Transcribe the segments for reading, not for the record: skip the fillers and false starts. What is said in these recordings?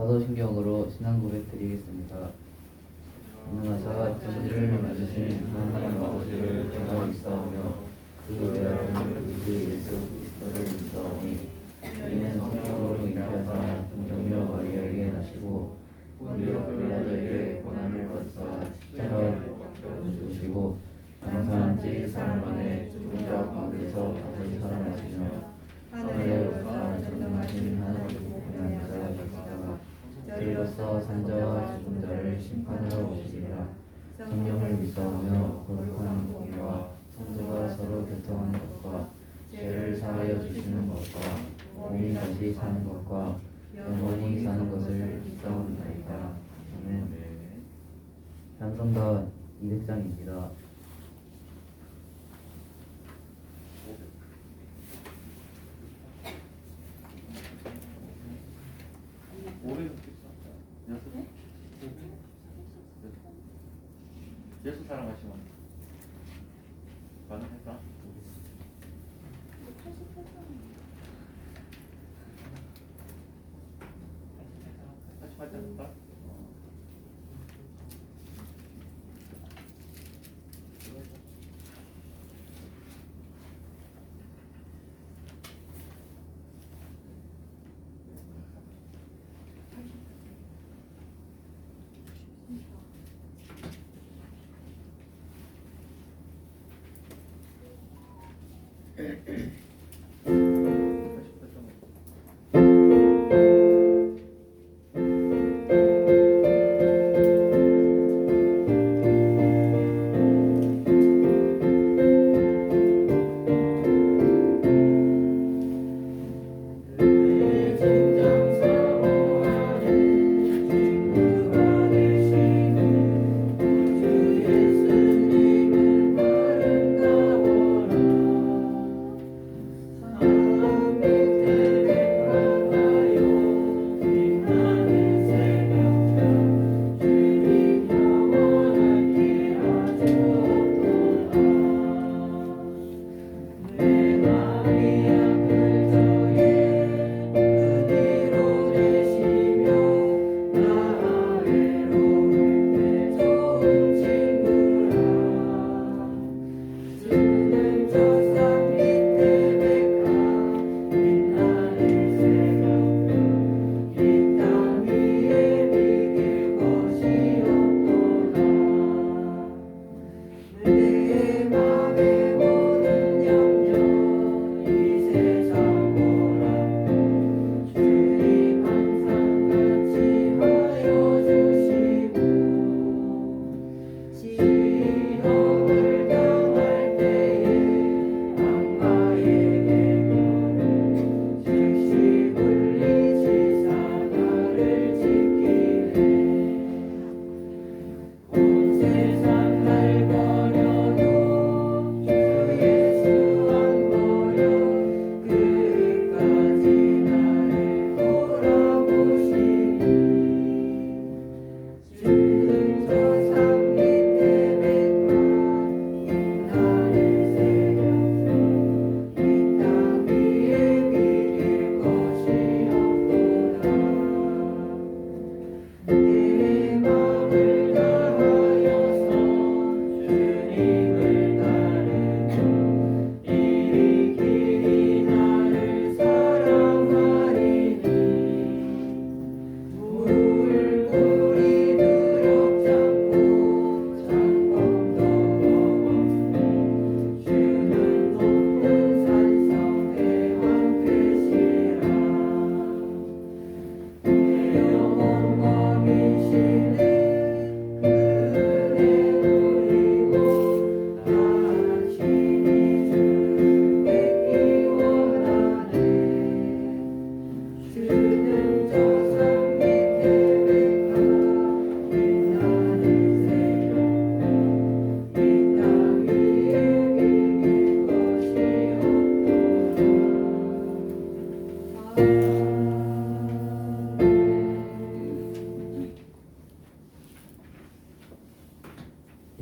사도신경으로 신앙 고백 드리겠습니다. 인하사 천지를 만드신 하나님 아버지를 제가 믿사오며 그 외아들 우리 예수 그리스도를 믿사오니 이는 성령으로 잉태하사 동정녀 마리아에게 나시고 본디오 빌라도에게 고난을 받사 십자가에 못 박혀 죽으시고 장사한 지3일 만에 죽은 자 가운데서 다시 살아나시며 하늘에 올라 전능하신 하나님 복음의 역사가 되시다가 저리로서 산자와 죽은 자를 심판하러 오시리라. 성령을 믿사오며 거룩한 공의와 성도가 서로 교통하는 것과 죄를 사하여 주시는 것과 몸이 다시 사는 것과 영원히 사는 것을 믿사옵나이다. 아멘. 찬송가 200장입니다. 예수 사랑하시면 가능할까? 다시 발전할까?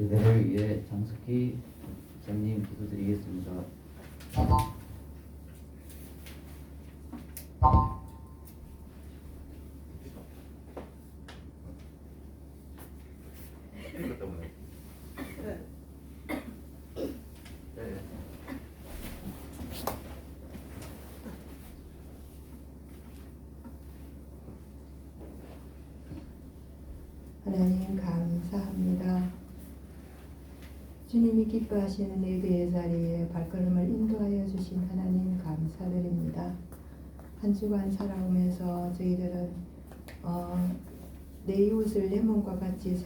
예배를 위해 장숙희 목사님 기도드리겠습니다. 하나님 감사합니다. 주님이 기뻐하시는 예배의 자리에 발걸음을 인도하여 주신 하나님 감사드립니다. 한 주간 살아오면서 저희들은 내 이웃을 내 몸과 같이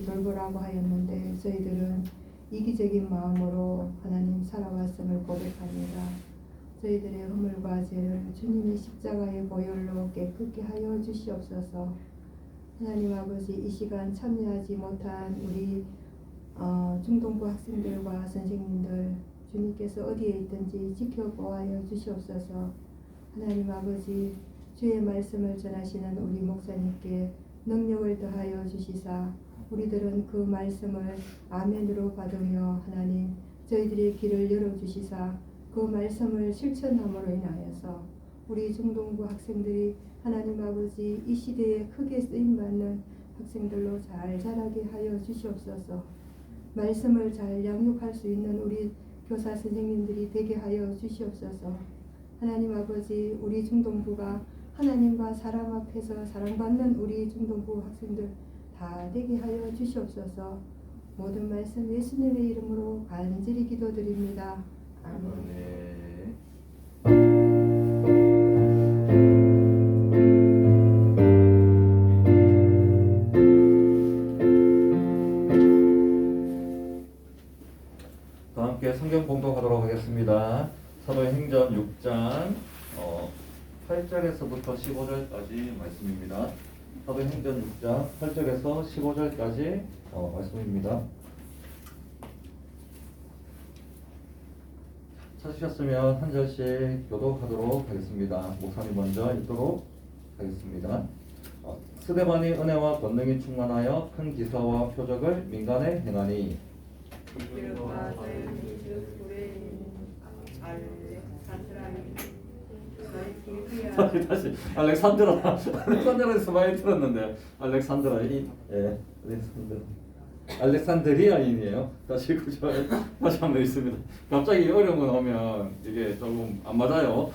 돌보라고 하였는데 저희들은 이기적인 마음으로 하나님 살아왔음을 고백합니다. 저희들의 허물과 죄를 주님의 십자가의 보혈로 깨끗게 하여 주시옵소서. 하나님 아버지, 이 시간 참여하지 못한 우리 중동부 학생들과 선생님들 주님께서 어디에 있든지 지켜보아여 주시옵소서. 하나님 아버지, 주의 말씀을 전하시는 우리 목사님께 능력을 더하여 주시사 우리들은 그 말씀을 아멘으로 받으며 하나님 저희들의 길을 열어주시사 그 말씀을 실천함으로 인하여서 우리 중동부 학생들이 하나님 아버지 이 시대에 크게 쓰임받는 학생들로 잘 자라게 하여 주시옵소서. 말씀을 잘 양육할 수 있는 우리 교사 선생님들이 되게 하여 주시옵소서. 하나님 아버지, 우리 중동부가 하나님과 사람 앞에서 사랑받는 우리 중동부 학생들 다 되게 하여 주시옵소서. 모든 말씀 예수님의 이름으로 간절히 기도드립니다. 아멘. 네. 다 함께 성경 공독하도록 하겠습니다. 사도행전 6장 8절에서부터 15절까지 말씀입니다. 사도행전 6장 8절에서 15절까지 말씀입니다. 찾으셨으면 한 절씩 교독하도록 하겠습니다. 목사님 먼저 읽도록 하겠습니다. 스데반이 은혜와 권능이 충만하여 큰 기사와 표적을 민간에 행하니 다시 알렉산드라에서 많이 들었는데 알렉산드리아인이에요. 다시 한번 있습니다. 갑자기 어려운 거 나오면 이게 조금 안 맞아요.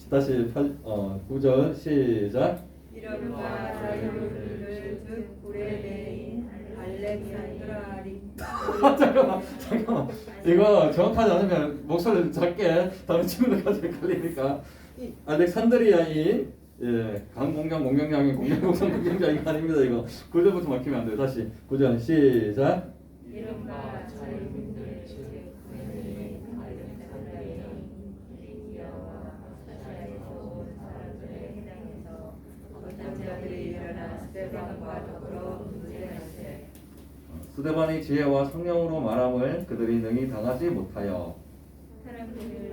다시 9절 시작. 이름과 자유를 즉 구레네인 알렉산드라리. 잠깐만 이거 정확하지 않으면 목소리를 작게 다른 친구들까지 헷갈리니까 알렉산드리아인 강공장 공장장인 공장공장 공장장이 아닙니다. 이거 9절부터 막히면 안 돼요. 다시 9절 시작. 이름과 자유를 즉 구레네인 알렉산드라리. 어떤 자들이 일어나 스데반과 더불어 문제할세. 스데반이 지혜와 성령으로 말함을 그들이 능히 당하지 못하여 사람들이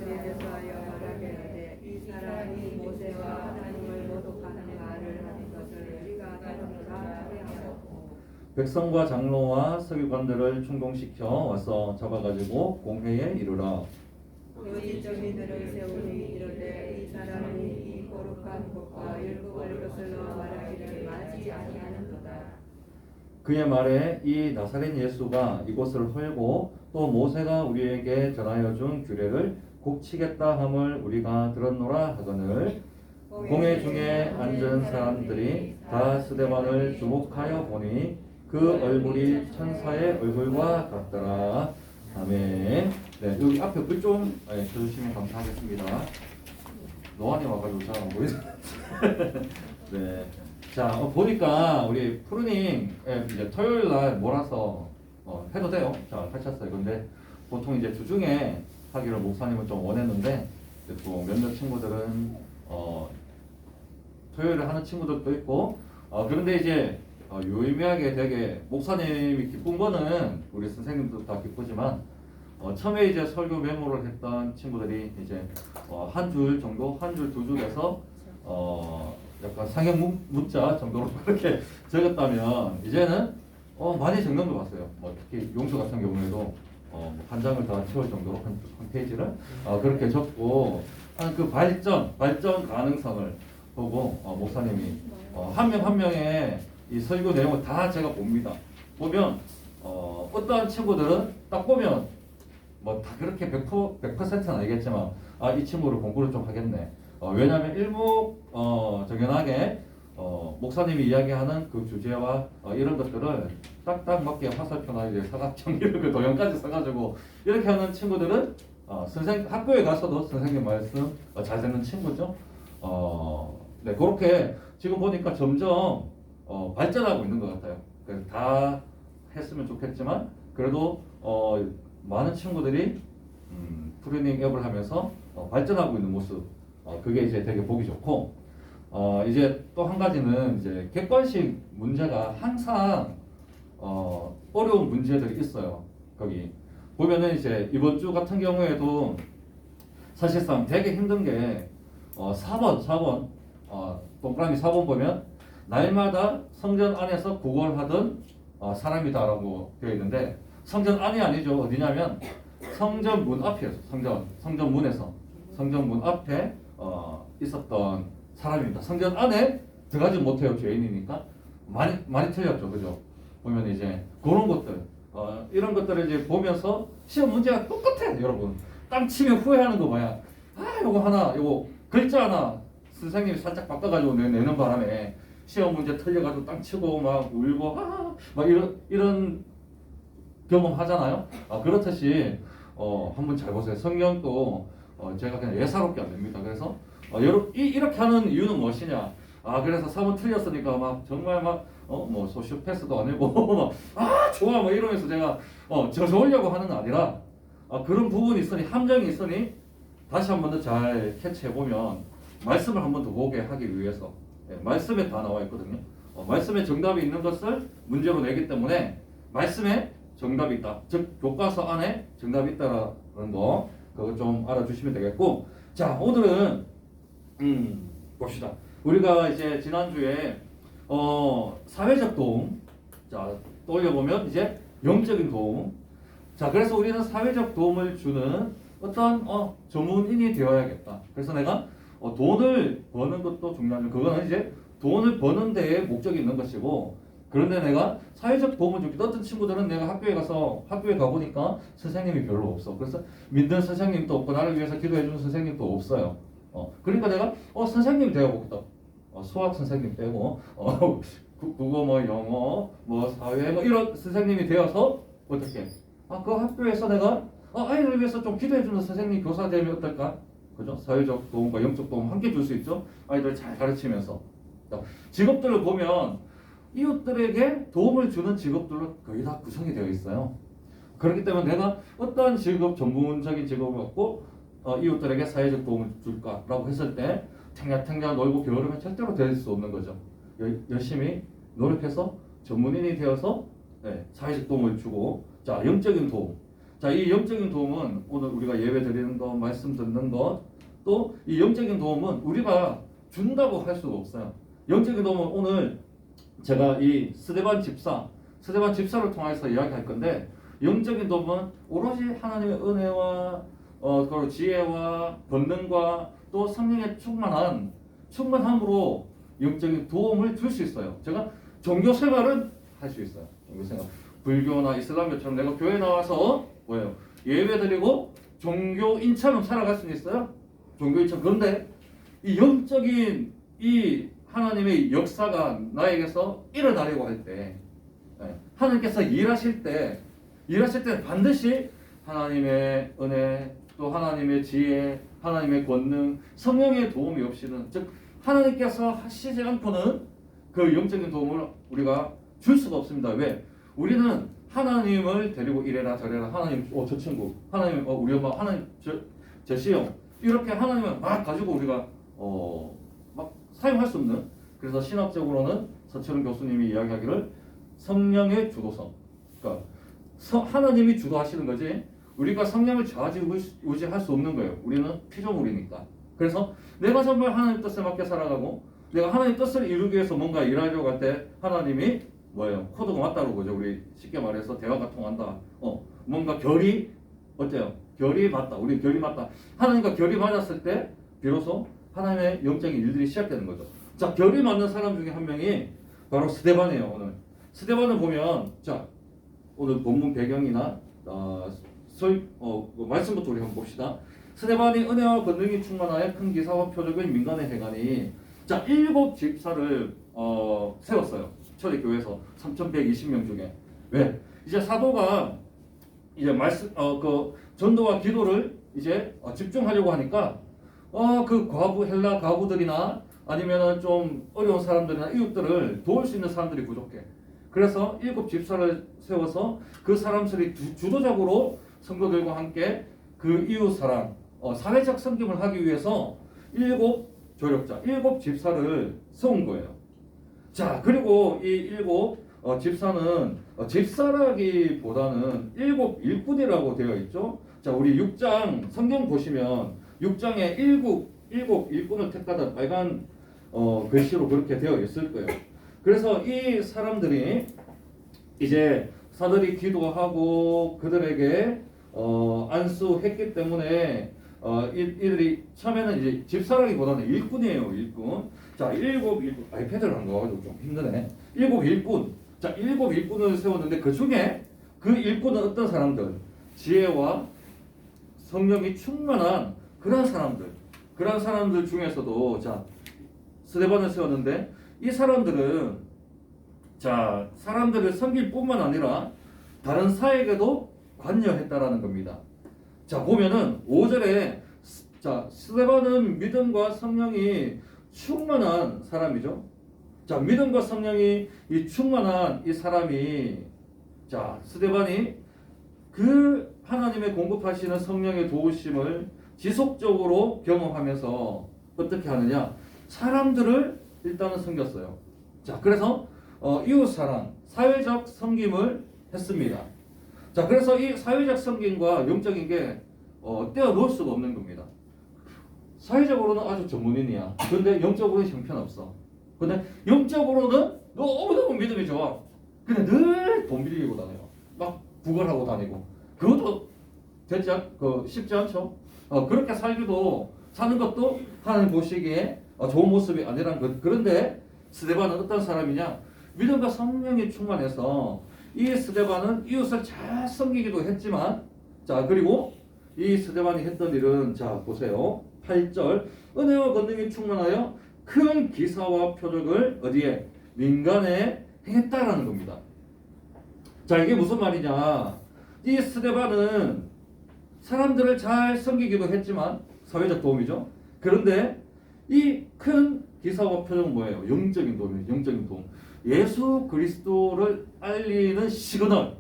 대하여 말하게 하되 이 사람이 모세와 하나님을 모독하는 말을 하는 것을 우리가 다루노라 하고 백성과 장로와 서기관들을 충동시켜 와서 잡아가지고 공회에 이르라. 거짓 정의들을 세우니 이르되 이 사람이 이 거룩한 것과 율법을 거슬러 말하기를 마지 아니하는도다. 그의 말에 이 나사렛 예수가 이곳을 헐고 또 모세가 우리에게 전하여 준 규례를 고치겠다 함을 우리가 들었노라 하거늘 공회 중에 앉은 사람들이 다 스데반을 주목하여 보니 그 얼굴이 천사의 얼굴과 같더라. 아멘. 네, 여기 앞에 불 좀 켜주시면 감사하겠습니다. 노안이 와가지고 잘 안 보이죠? 네. 자, 보니까 우리 푸르님 이제 토요일 날 몰아서 해도 돼요. 자, 하셨어요. 근데 보통 이제 주중에 하기를 목사님은 좀 원했는데 또 몇몇 친구들은 토요일에 하는 친구들도 있고 그런데 이제 유의미하게 되게 목사님이 기쁜 거는 우리 선생님도 다 기쁘지만 처음에 이제 설교 메모를 했던 친구들이 이제 한 줄 정도, 한 줄 두 줄에서 약간 상형 문자 정도로 그렇게 적었다면 이제는 많이 적는 것 같아요. 특히 용수 같은 경우에도 한 장을 다 채울 정도로 한 페이지를 그렇게 적고 그 발전 가능성을 보고 목사님이 한 명 한 명의 이 설교 내용을 다 제가 봅니다. 보면 어떠한 친구들은 딱 보면 뭐 다 그렇게 100%는 아니겠지만 이 친구를 공부를 좀 하겠네. 왜냐하면 일목정연하게 목사님이 이야기하는 그 주제와 이런 것들을 딱딱 맞게 화살표나 이제 사각형 이런 그 도형까지 써가지고 이렇게 하는 친구들은 학교에 가서도 선생님 말씀 잘 듣는 친구죠. 네, 그렇게 지금 보니까 점점 발전하고 있는 것 같아요. 그래서 다 했으면 좋겠지만 그래도 많은 친구들이 프리닝 앱을 하면서 발전하고 있는 모습, 그게 이제 되게 보기 좋고, 이제 또 한 가지는 이제 객관식 문제가 항상 어려운 문제들이 있어요. 거기 보면은 이제 이번 주 같은 경우에도 사실상 되게 힘든 게 4번 동그라미 4번 보면 날마다 성전 안에서 구걸하던 사람이다라고 되어 있는데, 성전 안이 아니죠. 어디냐면 성전 문 앞이었어. 성전 문에서 성전 문 앞에 있었던 사람입니다. 성전 안에 들어가지 못해요. 죄인이니까. 많이 틀렸죠. 그죠? 보면 이제 그런 것들, 이런 것들을 이제 보면서 시험 문제가 똑같아. 여러분 땅 치면 후회하는 거 뭐야? 요거 글자 하나 선생님이 살짝 바꿔가지고 내는 바람에 시험 문제 틀려가지고 땅 치고 막 울고 막 이런 경험 하잖아요. 그렇듯이 한번 잘 보세요. 성경도 제가 그냥 예사롭게 안 됩니다. 그래서 이렇게 하는 이유는 무엇이냐? 그래서 3번 틀렸으니까 막 정말 뭐 소시오패스도 아니고 막 좋아 뭐 이러면서 제가 저으려고 하는 게 아니라 그런 부분이 있으니, 함정이 있으니 다시 한 번 더 잘 캐치해 보면 말씀을 한 번 더 보게 하기 위해서, 말씀에 다 나와 있거든요. 말씀에 정답이 있는 것을 문제로 내기 때문에 말씀에 정답이 있다. 즉 교과서 안에 정답이 있다라는 거, 그거 좀 알아주시면 되겠고, 자 오늘은 봅시다. 우리가 이제 지난주에 사회적 도움, 자 떠올려보면 이제 영적인 도움, 자 그래서 우리는 사회적 도움을 주는 어떤 전문인이 되어야겠다. 그래서 내가 돈을 버는 것도 중요하죠. 그거는 이제 돈을 버는 데에 목적이 있는 것이고, 그런데 내가 사회적 도움을 주기, 어떤 친구들은 내가 학교에 가보니까 선생님이 별로 없어. 그래서 믿는 선생님도 없고 나를 위해서 기도해주는 선생님도 없어요. 그러니까 내가 선생님이 되어보겠다. 수학 선생님 빼고 국어 뭐 영어 뭐 사회 뭐 이런 선생님이 되어서 어떻게 그 학교에서 내가 아이를 위해서 좀 기도해주는 선생님 교사 되면 어떨까? 그죠? 사회적 도움과 영적 도움 함께 줄 수 있죠. 아이들 잘 가르치면서. 직업들을 보면 이웃들에게 도움을 주는 직업들로 거의 다 구성이 되어 있어요. 그렇기 때문에 내가 어떠한 직업, 전문적인 직업을 갖고 이웃들에게 사회적 도움을 줄까라고 했을 때 탱냐탱냐 놀고 게으르면 절대로 될 수 없는 거죠. 열심히 노력해서 전문인이 되어서 사회적 도움을 주고, 자 영적인 도움. 자 이 영적인 도움은 오늘 우리가 예배 드리는 것, 말씀 듣는 것, 또 이 영적인 도움은 우리가 준다고 할 수가 없어요. 영적인 도움은 오늘 제가 이 스데반 집사를 통해서 이야기할 건데, 영적인 도움은 오로지 하나님의 은혜와 그리고 지혜와 권능과 또 성령의 충만함으로 영적인 도움을 줄 수 있어요. 제가 종교 생활은 할 수 있어요. 종교 생활. 불교나 이슬람교처럼 내가 교회 나와서 예배드리고 종교인처럼 살아갈 수는 있어요. 종교인처럼. 그런데 이 영적인 이 하나님의 역사가 나에게서 일어나려고 할 때, 하나님께서 일하실 때 반드시 하나님의 은혜, 또 하나님의 지혜, 하나님의 권능, 성령의 도움이 없이는, 즉 하나님께서 하시지 않고는 그 영적인 도움을 우리가 줄 수가 없습니다. 왜? 우리는 하나님을 데리고 이래라 저래라, 하나님 저 친구, 하나님 우리 엄마, 하나님 저 시험, 이렇게 하나님을 막 가지고 우리가 막 사용할 수 없는, 그래서 신학적으로는 서철은 교수님이 이야기하기를 성령의 주도성, 그러니까 하나님이 주도하시는 거지 우리가 성령을 좌지우지할 수 없는 거예요. 우리는 피조물이니까. 그래서 내가 정말 하나님 뜻에 맞게 살아가고 내가 하나님 뜻을 이루기 위해서 뭔가 일하려고 할 때 하나님이 뭐예요? 코드가 맞다고 그러죠. 우리 쉽게 말해서 대화가 통한다. 뭔가 결이 어때요? 결이 맞다. 우리 결이 맞다. 하나님과 결이 맞았을 때 비로소 하나님의 영적인 일들이 시작되는 거죠. 자, 결이 맞는 사람 중에 한 명이 바로 스데반이에요. 오늘 스데반을 보면, 자 오늘 본문 배경이나 말씀부터 우리 한번 봅시다. 스데반이 은혜와 권능이 충만하여 큰 기사와 표적을 민간에 행하니 자, 7집사를 세웠어요. 초대교회에서 3,120명 중에. 왜? 이제 사도가 이제 말씀 그 전도와 기도를 이제 집중하려고 하니까 그 과부 헬라 과부들이나 아니면은 좀 어려운 사람들이나 이웃들을 도울 수 있는 사람들이 부족해. 그래서 7집사를 세워서 그 사람들이 주도적으로 성도들과 함께 그 이웃 사랑, 사회적 섬김을 하기 위해서 7조력자, 7집사를 세운 거예요. 자, 그리고 이 7집사는 집사라기보다는 7 일꾼이라고 되어 있죠. 자, 우리 6장 성경 보시면 6장에 7 일꾼을 택하다 빨간 글씨로 그렇게 되어 있을 거예요. 그래서 이 사람들이 이제 사들이 기도하고 그들에게 안수했기 때문에 이들이 처음에는 이제 집사라기보다는 일꾼이에요. 일꾼. 자, 7 일꾼. 아이패드를 안 가가지고 좀 힘드네. 7 일꾼. 자, 7 일꾼을 세웠는데 그 중에 그 일꾼은 어떤 사람들? 지혜와 성령이 충만한 그런 사람들 중에서도 자, 스데반을 세웠는데 이 사람들은 자, 사람들을 섬길 뿐만 아니라 다른 사에게도 관여했다라는 겁니다. 자, 보면은 5절에 자, 스데반은 믿음과 성령이 충만한 사람이죠. 자, 믿음과 성령이 이 충만한 이 사람이 자, 스데반이 그 하나님의 공급하시는 성령의 도우심을 지속적으로 경험하면서 어떻게 하느냐? 사람들을 일단은 섬겼어요. 자, 그래서 이웃사랑, 사회적 섬김을 했습니다. 자, 그래서 이 사회적 섬김과 영적인 게 떼어놓을 수가 없는 겁니다. 사회적으로는 아주 전문인이야. 근데 영적으로는 형편없어. 근데 영적으로는 너무너무 믿음이 좋아. 근데 늘 돈 빌리고 다녀요. 막 구걸하고 다니고. 그것도 쉽지 않죠. 그렇게 사는 것도 하나님 보시기에 좋은 모습이 아니라는 것. 그런데 스데반은 어떤 사람이냐? 믿음과 성령이 충만해서 이 스데반은 이웃을 잘 섬기기도 했지만 자, 그리고 이 스데반이 했던 일은 자, 보세요. 8절 은혜와 권능이 충만하여 큰 기사와 표적을 어디에? 민간에 행했다라는 겁니다. 자, 이게 무슨 말이냐? 이 스데반은 사람들을 잘 섬기기도 했지만 사회적 도움이죠. 그런데 이 큰 기사와 표적은 뭐예요? 영적인 도움이에요. 영적인 도움. 예수 그리스도를 알리는 시그널,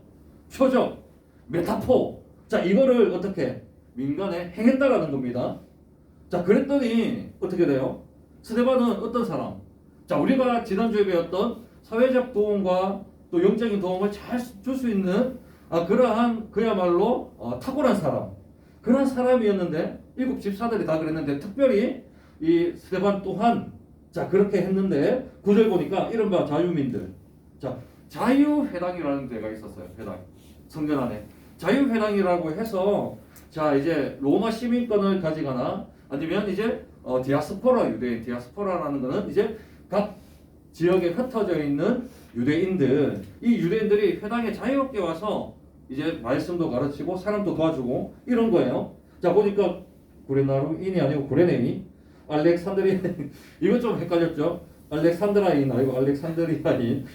표적, 메타포. 자, 이거를 어떻게 민간에 행했다라는 겁니다. 자, 그랬더니 어떻게 돼요? 스데반은 어떤 사람? 자, 우리가 지난주에 배웠던 사회적 도움과 또 영적인 도움을 잘 줄 수 있는 그러한 그야말로 탁월한 사람. 그런 사람이었는데 7 집사들이 다 그랬는데 특별히 이 스데반 또한 자, 그렇게 했는데 9절 보니까 이른바 자유민들. 자, 자유회당이라는 데가 있었어요. 회당. 성전 안에. 자유회당이라고 해서 자, 이제 로마 시민권을 가지거나 아니면 이제 디아스포라 유대인, 디아스포라라는 거는 이제 각 지역에 흩어져 있는 유대인들, 이 유대인들이 회당에 자유롭게 와서 이제 말씀도 가르치고 사람도 도와주고 이런 거예요. 자, 보니까 구레나루인이 아니고 구레네이, 알렉산드리아 이거 좀 헷갈렸죠? 알렉산드라인 아니고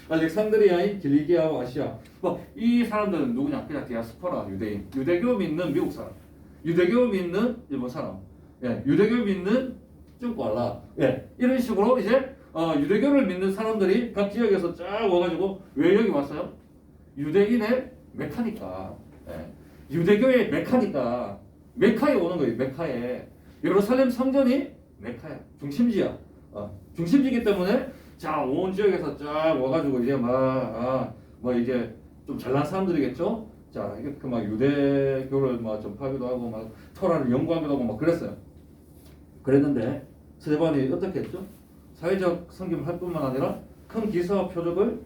알렉산드리아인, 길리기아와 아시아. 이 사람들은 누구냐? 그냥 디아스포라 유대인, 유대교 믿는 미국 사람, 유대교 믿는 일본 사람, 예, 유대교 믿는 중국 알라, 예, 이런 식으로 이제 유대교를 믿는 사람들이 각 지역에서 쫙 와가지고 왜 여기 왔어요? 유대인의 메카니까, 예, 유대교의 메카니까 메카에 오는 거예요. 메카에. 예루살렘 성전이 메카야, 중심지야. 중심지기 때문에 자, 온 지역에서 쫙 와가지고 이제 뭐 이제 좀 잘난 사람들이겠죠. 자, 이게 그 막 유대교를 막 전파하기도 하고 막 토라를 연구하기도 하고 막 그랬어요. 그랬는데 스데반이 어떻게 했죠? 사회적 섬김을 할 뿐만 아니라 큰 기사와 표적을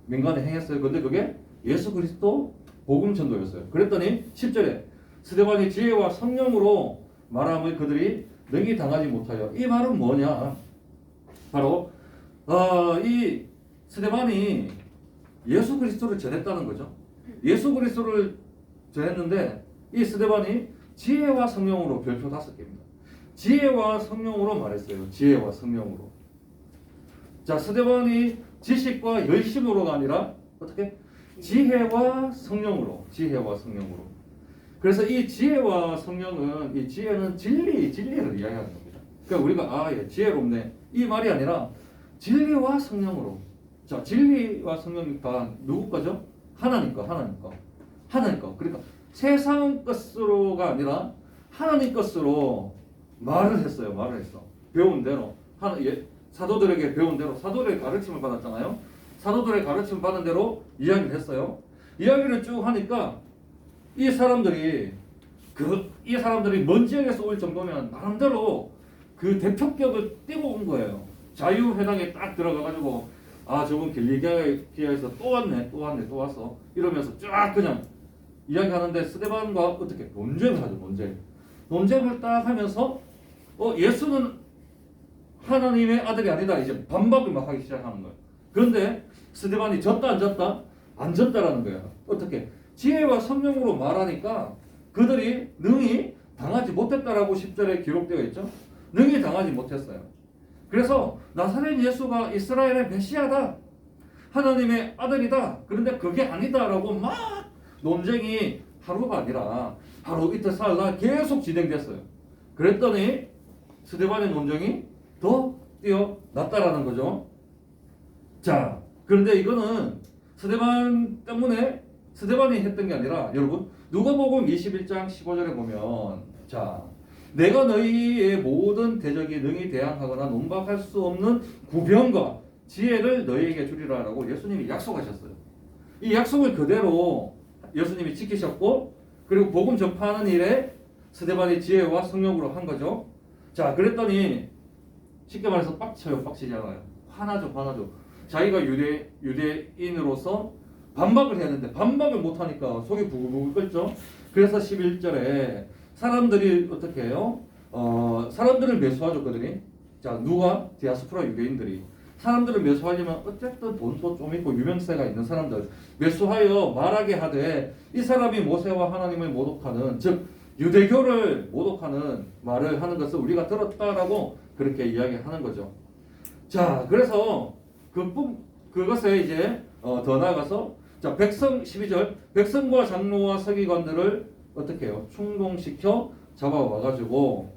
민간에 행했어요. 근데 그게 예수 그리스도 복음 전도였어요. 그랬더니 10절에 스데반이 지혜와 성령으로 말함을 그들이 능히 당하지 못하여. 이 말은 뭐냐? 바로 이 스데반이 예수 그리스도를 전했다는 거죠. 예수 그리스도를 전했는데 이 스데반이 지혜와 성령으로 별표 5개입니다. 지혜와 성령으로 말했어요. 지혜와 성령으로. 자, 스데반이 지식과 열심으로가 아니라 어떻게? 지혜와 성령으로. 지혜와 성령으로. 그래서 이 지혜와 성령은 이 지혜는 진리를 이야기하는 겁니다. 그러니까 우리가 예, 지혜롭네 이 말이 아니라 진리와 성령으로. 자, 진리와 성령이 다 누구 거죠? 하나님 거. 그러니까 세상 것으로가 아니라 하나님 것으로 말을 했어요. 배운 대로. 사도들에게 배운 대로 사도들의 가르침을 받았잖아요. 사도들의 가르침을 받은 대로 이야기를 했어요. 이야기를 쭉 하니까 이 사람들이 먼 지역에서 올 정도면 나름대로 그 대표격을 띄고 온 거예요. 자유회당에 딱 들어가가지고 저분 길리기아에서 또 왔어 이러면서 쫙 그냥 이야기하는데 스데반과 어떻게 논쟁을 하죠. 논쟁을 딱 하면서 예수는 하나님의 아들이 아니다 이제 반박을 막 하기 시작하는 거예요. 그런데 스데반이 졌다 안 졌다라는 거야. 어떻게? 지혜와 성령으로 말하니까 그들이 능히 당하지 못했다라고 10절에 기록되어 있죠. 능히 당하지 못했어요. 그래서 나사렛 예수가 이스라엘의 메시아다, 하나님의 아들이다. 그런데 그게 아니다라고 막 논쟁이 하루가 아니라 하루 이틀 사흘 계속 진행됐어요. 그랬더니 스데반의 논쟁이 더 뛰어났다라는 거죠. 자, 그런데 이거는 스데반이 했던 게 아니라 여러분 누가복음 21장 15절에 보면 자, 내가 너희의 모든 대적이 능히 대항하거나 논박할 수 없는 구변과 지혜를 너희에게 주리라라고 예수님이 약속하셨어요. 이 약속을 그대로 예수님이 지키셨고 그리고 복음 전파하는 일에 스데반이 지혜와 성령으로 한 거죠. 자, 그랬더니 쉽게 말해서 빡치지 않아요. 화나죠. 자기가 유대인으로서 반박을 해야 되는데 반박을 못하니까 속이 부글부글 끓죠. 그래서 11절에 사람들이 어떻게 해요? 사람들을 매수하죠, 그들이. 자, 누가? 디아스포라 유대인들이. 사람들을 매수하려면 어쨌든 돈도 좀 있고 유명세가 있는 사람들 매수하여 말하게 하되 이 사람이 모세와 하나님을 모독하는, 즉 유대교를 모독하는 말을 하는 것을 우리가 들었다라고 그렇게 이야기하는 거죠. 자, 그래서 그것에 이제 더 나아가서 자, 12절 백성과 장로와 서기관들을 어떻게 해요? 충동시켜 잡아와가지고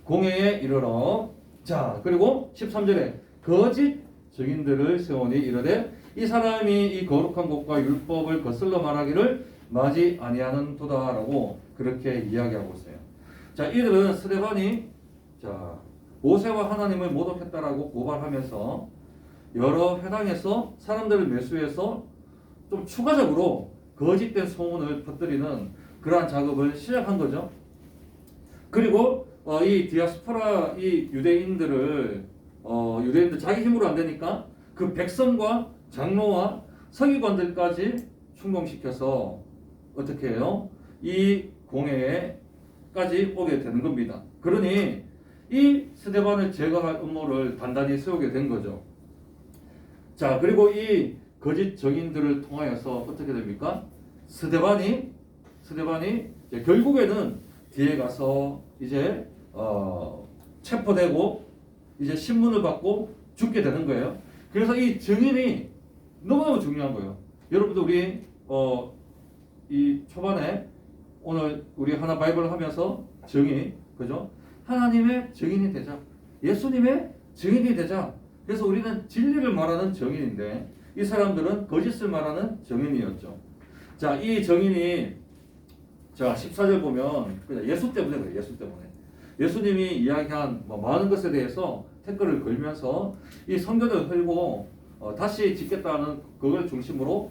공회에 이르러. 자, 그리고 13절에 거짓 증인들을 세우니 이르되 이 사람이 이 거룩한 곳과 율법을 거슬러 말하기를 마지 아니하는 도다라고 그렇게 이야기하고 있어요. 자, 이들은 스데반이 모세와 하나님을 모독했다라고 고발하면서 여러 회당에서 사람들을 매수해서 좀 추가적으로 거짓된 소문을 퍼뜨리는 그러한 작업을 시작한 거죠. 그리고 이 디아스포라 이 유대인들 자기 힘으로 안 되니까 그 백성과 장로와 서기관들까지 충동시켜서 어떻게 해요? 이 공회에까지 오게 되는 겁니다. 그러니 이 스데반을 제거할 음모를 단단히 세우게 된 거죠. 자, 그리고 이 거짓 증인들을 통하여서 어떻게 됩니까? 스데반이 이제 결국에는 뒤에 가서 이제 체포되고 이제 신문을 받고 죽게 되는 거예요. 그래서 이 증인이 너무너무 중요한 거예요. 여러분들 우리 이 초반에 오늘 우리 하나 바이블 하면서 증인, 그죠? 하나님의 증인이 되자, 예수님의 증인이 되자. 그래서 우리는 진리를 말하는 증인인데 이 사람들은 거짓을 말하는 증인이었죠. 자, 이 증인이 14절 보면 예수 때문에 그래요. 예수 때문에. 예수님이 이야기한 많은 것에 대해서 태클을 걸면서 이 성전을 헐고 다시 짓겠다는 그걸 중심으로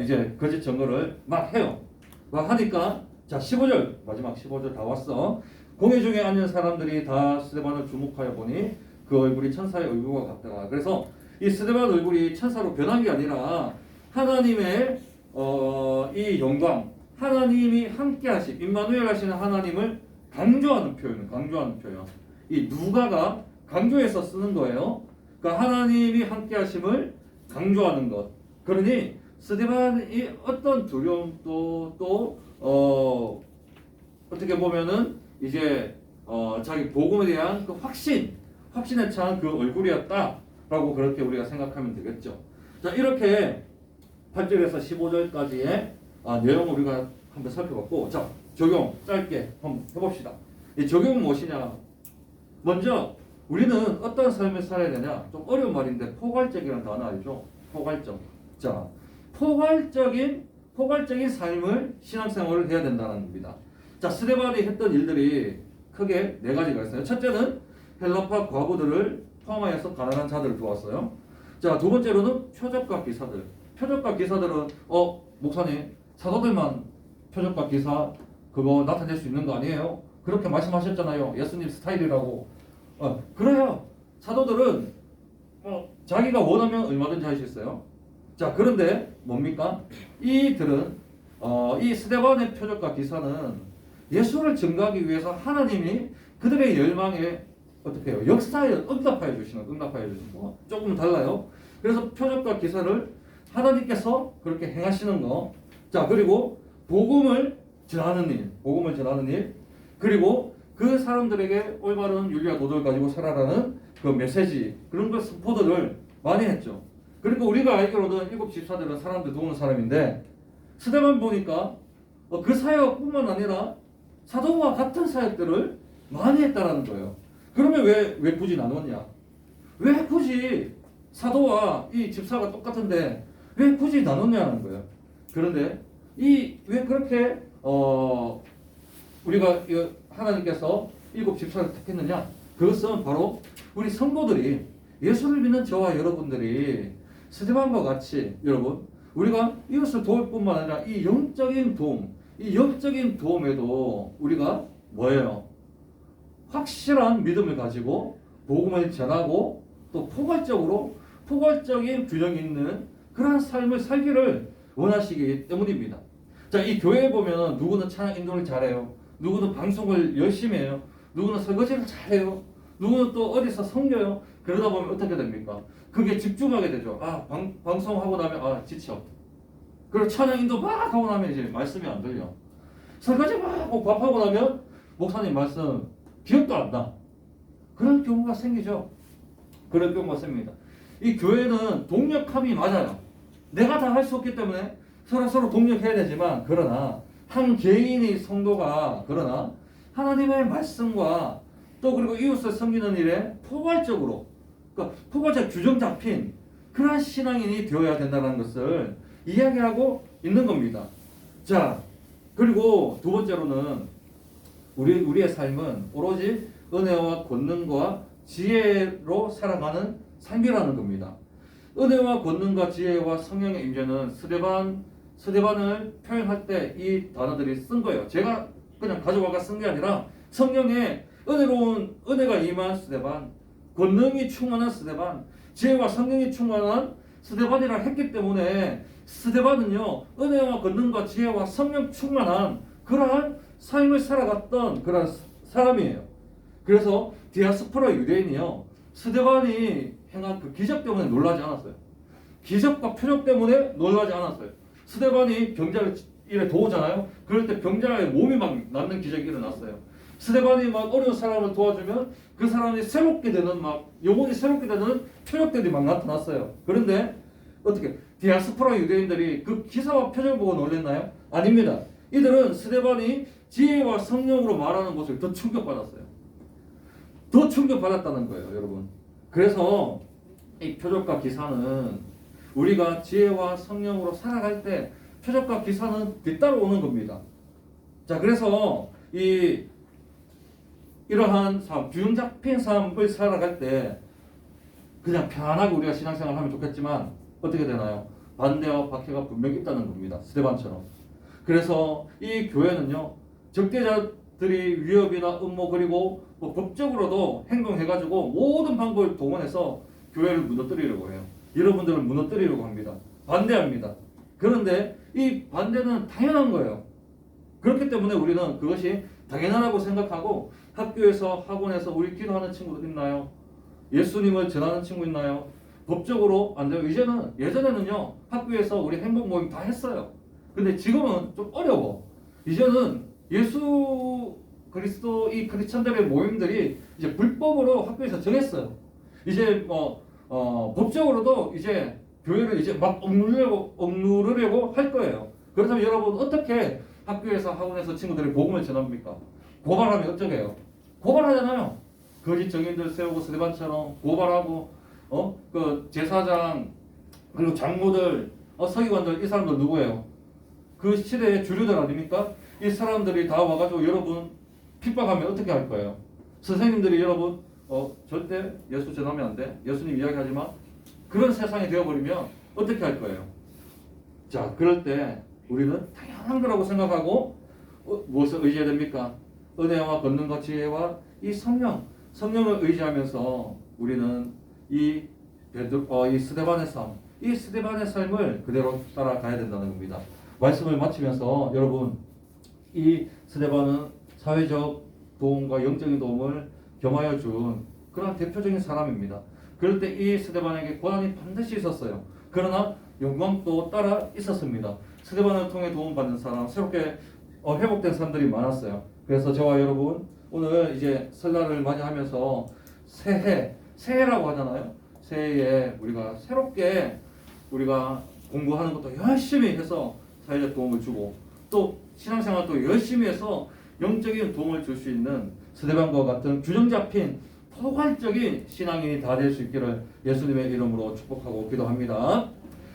이제 거짓 증거를 막 해요. 막 하니까 자, 15절 마지막 15절 다 왔어. 공회 중에 앉은 사람들이 다 스데반을 주목하여 보니 그 얼굴이 천사의 얼굴과 같더라. 그래서 이 스데반 얼굴이 천사로 변한 게 아니라 하나님의 이 영광, 하나님이 함께하신 임마누엘 하시는 하나님을 강조하는 표현. 이 누가가 강조해서 쓰는 거예요. 그러니까 하나님이 함께하심을 강조하는 것. 그러니 스데반이 어떤 두려움도 또 어떻게 보면은 이제 자기 복음에 대한 그 확신에 찬 그 얼굴이었다. 라고 그렇게 우리가 생각하면 되겠죠. 자, 이렇게 8절에서 15절까지의 내용을 우리가 한번 살펴봤고, 자, 적용 짧게 한번 해봅시다. 이 적용은 무엇이냐? 먼저 우리는 어떤 삶을 살아야 되냐? 좀 어려운 말인데 포괄적이라는 단어 알죠? 포괄적. 자, 포괄적인 삶을 신앙생활을 해야 된다는 겁니다. 자, 스데반이 했던 일들이 크게 네 가지가 있어요. 첫째는 헬라파 과부들을 포함하여서 가난한 자들을 도왔어요. 자, 두 번째로는 표적과 기사들. 표적과 기사들은 목사님 사도들만 표적과 기사 그거 나타낼 수 있는 거 아니에요? 그렇게 말씀하셨잖아요. 예수님 스타일이라고. 그래요. 사도들은 자기가 원하면 얼마든지 할 수 있어요. 자, 그런데 뭡니까? 이들은 이 스데반의 표적과 기사는 예수를 증거하기 위해서 하나님이 그들의 열망에 어떻게 해요? 역사에 응답하여 주시는 거 조금 달라요. 그래서 표적과 기사를 하나님께서 그렇게 행하시는 거. 자, 그리고 복음을 전하는 일, 그리고 그 사람들에게 올바른 윤리와 도덕을 가지고 살아라는 그 메시지, 그런 것 선포들을 많이 했죠. 그리고 우리가 알기로는 일곱 집사들은 사람들 도우는 사람인데, 스데반 보니까 그 사역뿐만 아니라 사도와 같은 사역들을 많이 했다라는 거예요. 그러면 왜 굳이 나눴냐? 왜 굳이 사도와 이 집사가 똑같은데 왜 굳이 나눴냐는 거예요. 그런데 왜 그렇게 우리가 하나님께서 일곱 집사를 택했느냐? 그것은 바로 우리 성도들이, 예수를 믿는 저와 여러분들이 스데반과 같이 여러분 우리가 이것을 도울 뿐만 아니라 이 영적인 도움에도 우리가 뭐예요? 확실한 믿음을 가지고 복음을 전하고 또 포괄적인 균형 있는 그러한 삶을 살기를 원하시기 때문입니다. 자, 이 교회에 보면 누구는 찬양 인도를 잘해요. 누구는 방송을 열심히 해요. 누구는 설거지를 잘해요. 누구는 또 어디서 섬겨요. 그러다 보면 어떻게 됩니까? 그게 집중하게 되죠. 방송하고 나면 지쳐. 그리고 찬양 인도 막 하고 나면 이제 말씀이 안 들려. 설거지 막 하고 밥하고 나면 목사님 말씀 기억도 안 나. 그런 경우가 생기죠. 그런 경우가 생깁니다. 이 교회는 동력함이 맞아요. 내가 다 할 수 없기 때문에 서로 동력해야 되지만, 그러나 한 개인의 성도가 그러나 하나님의 말씀과 또 그리고 이웃을 섬기는 일에 포괄적 규정 잡힌 그러한 신앙인이 되어야 된다는 것을 이야기하고 있는 겁니다. 자, 그리고 두 번째로는 우리의 삶은 오로지 은혜와 권능과 지혜로 살아가는 삶이라는 겁니다. 은혜와 권능과 지혜와 성령의 임재는 스데반을 표현할 때 이 단어들이 쓴 거예요. 제가 그냥 가져와가 쓴 게 아니라 성령의 은혜가 임한 스데반, 권능이 충만한 스데반, 지혜와 성령이 충만한 스데반이라 했기 때문에 스데반은요, 은혜와 권능과 지혜와 성령 충만한 그러한 삶을 살아갔던 그런 사람이에요. 그래서 디아스포라 유대인이요, 스데반이 행한 그 기적 때문에 놀라지 않았어요. 기적과 표적 때문에 놀라지 않았어요. 스데반이 병자를 일에 도우잖아요. 그럴 때 병자의 몸이 막 낫는 기적이 일어났어요. 스데반이 막 어려운 사람을 도와주면 그 사람이 새롭게 되는, 영혼이 새롭게 되는 표적들이 막 나타났어요. 그런데 어떻게 디아스포라 유대인들이 그 기사와 표적을 보고 놀랐나요? 아닙니다. 이들은 스데반이 지혜와 성령으로 말하는 것을 더 충격받았어요. 더 충격받았다는 거예요, 여러분. 그래서 이 표적과 기사는 우리가 지혜와 성령으로 살아갈 때 표적과 기사는 뒤따라오는 겁니다. 자, 그래서 이러한 삶, 균형 잡힌 삶을 살아갈 때 그냥 편안하게 우리가 신앙생활을 하면 좋겠지만 어떻게 되나요? 반대와 박해가 분명히 있다는 겁니다. 스데반처럼. 그래서 이 교회는요, 적대자들이 위협이나 음모 그리고 법적으로도 행동해가지고 모든 방법을 동원해서 교회를 무너뜨리려고 해요. 여러분들을 무너뜨리려고 합니다. 반대합니다. 그런데 이 반대는 당연한 거예요. 그렇기 때문에 우리는 그것이 당연하다고 생각하고, 학교에서 학원에서 우리 기도하는 친구들 있나요? 예수님을 전하는 친구 있나요? 법적으로 안 돼요. 예전에는요, 학교에서 우리 행복 모임 다 했어요. 근데 지금은 좀 어려워. 이제는 예수 그리스도 이 크리스천들의 모임들이 이제 불법으로 학교에서 정했어요. 이제 법적으로도 이제 교회를 이제 막 억누르려고 할 거예요. 그렇다면 여러분 어떻게 학교에서 학원에서 친구들이 복음을 전합니까? 고발하면 어쩌게요? 고발하잖아요. 거짓 증인들 세우고 스데반처럼 고발하고 그 제사장 그리고 장로들 서기관들 이 사람들 누구예요? 그 시대의 주류들 아닙니까? 이 사람들이 다 와가지고 여러분 핍박하면 어떻게 할 거예요? 선생님들이 여러분 절대 예수 전하면 안 돼. 예수님 이야기하지 마. 그런 세상이 되어버리면 어떻게 할 거예요? 자, 그럴 때 우리는 당연한 거라고 생각하고 무엇을 의지해야 됩니까? 은혜와 권능과 지혜와 이 성령을 의지하면서 우리는 이 스데반의 삶을 그대로 따라가야 된다는 겁니다. 말씀을 마치면서 여러분 이 스데반은 사회적 도움과 영적인 도움을 겸하여 준 그런 대표적인 사람입니다. 그럴 때 이 스데반에게 고난이 반드시 있었어요. 그러나 영광도 따라 있었습니다. 스데반을 통해 도움받는 사람, 새롭게 회복된 사람들이 많았어요. 그래서 저와 여러분 오늘 이제 설날을 맞이하면서 새해라고 하잖아요. 새해에 우리가 새롭게 우리가 공부하는 것도 열심히 해서 사회적 도움을 주고 또 신앙생활도 열심히 해서 영적인 도움을 줄 수 있는 스데반과 같은 균형 잡힌 포괄적인 신앙인이 다 될 수 있기를 예수님의 이름으로 축복하고 기도합니다.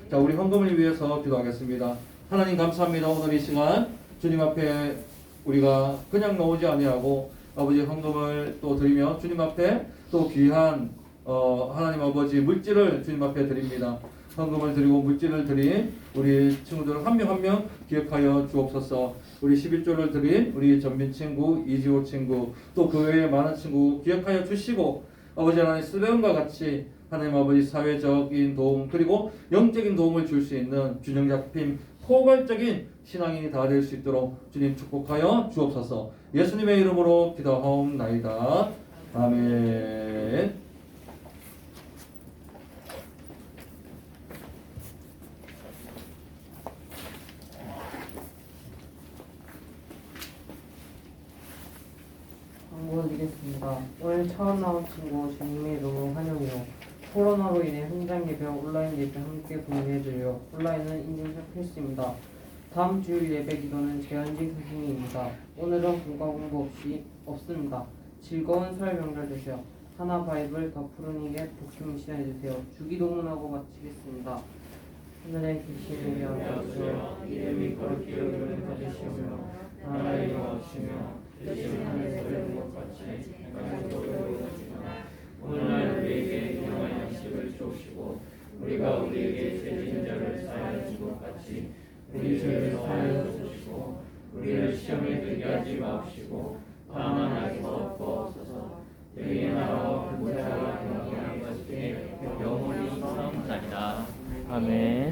자, 우리 헌금을 위해서 기도하겠습니다. 하나님 감사합니다. 오늘 이 시간 주님 앞에 우리가 그냥 나오지 아니하고 아버지 헌금을 또 드리며 주님 앞에 또 귀한 하나님 아버지 물질을 주님 앞에 드립니다. 헌금을 드리고 물질을 드린 우리 친구들 한 명 한 명 기억하여 주옵소서. 우리 11조를 드린 우리 전민 친구, 이지호 친구, 또 그 외에 많은 친구 기억하여 주시고 아버지 하나님 스데반과 같이 하나님 아버지 사회적인 도움 그리고 영적인 도움을 줄 수 있는 균형 잡힌 포괄적인 신앙인이 다 될 수 있도록 주님 축복하여 주옵소서. 예수님의 이름으로 기도하옵나이다. 아멘. 광고드리겠습니다. 오늘 처음 나온 친구 주님의 이름으로 환영해요. 코로나로 인해 현장 예배와 온라인 예배 함께 공유해드려요. 온라인은 인증샷 필수입니다. 다음 주일 예배 기도는 재현직 선생님입니다. 오늘은 공부 없습니다. 즐거운 설 명절 되세요. 하나 바이블 더 푸르닉의 복음 시간해주세요. 주기도문하고 마치겠습니다. 하늘에 계시는 여호와여 이름이 거룩히 여김을 받으시오며 나라의 영광이시며 뜻이 하늘에서 이룬 것 같이 땅에서도 이루어지나 오늘날 우리에게 일용할 양식을 주옵시고 우리가 우리에게 죄진 자를 사하여 준 것 같이 우리 죄를 사하여 주시고 우리를 시험에 들게 하지 마옵시고 다만 악에서 구하옵소서. 너희의 나라와 군대와 영광이 아버지께 영원히 있사옵나이다. 아멘.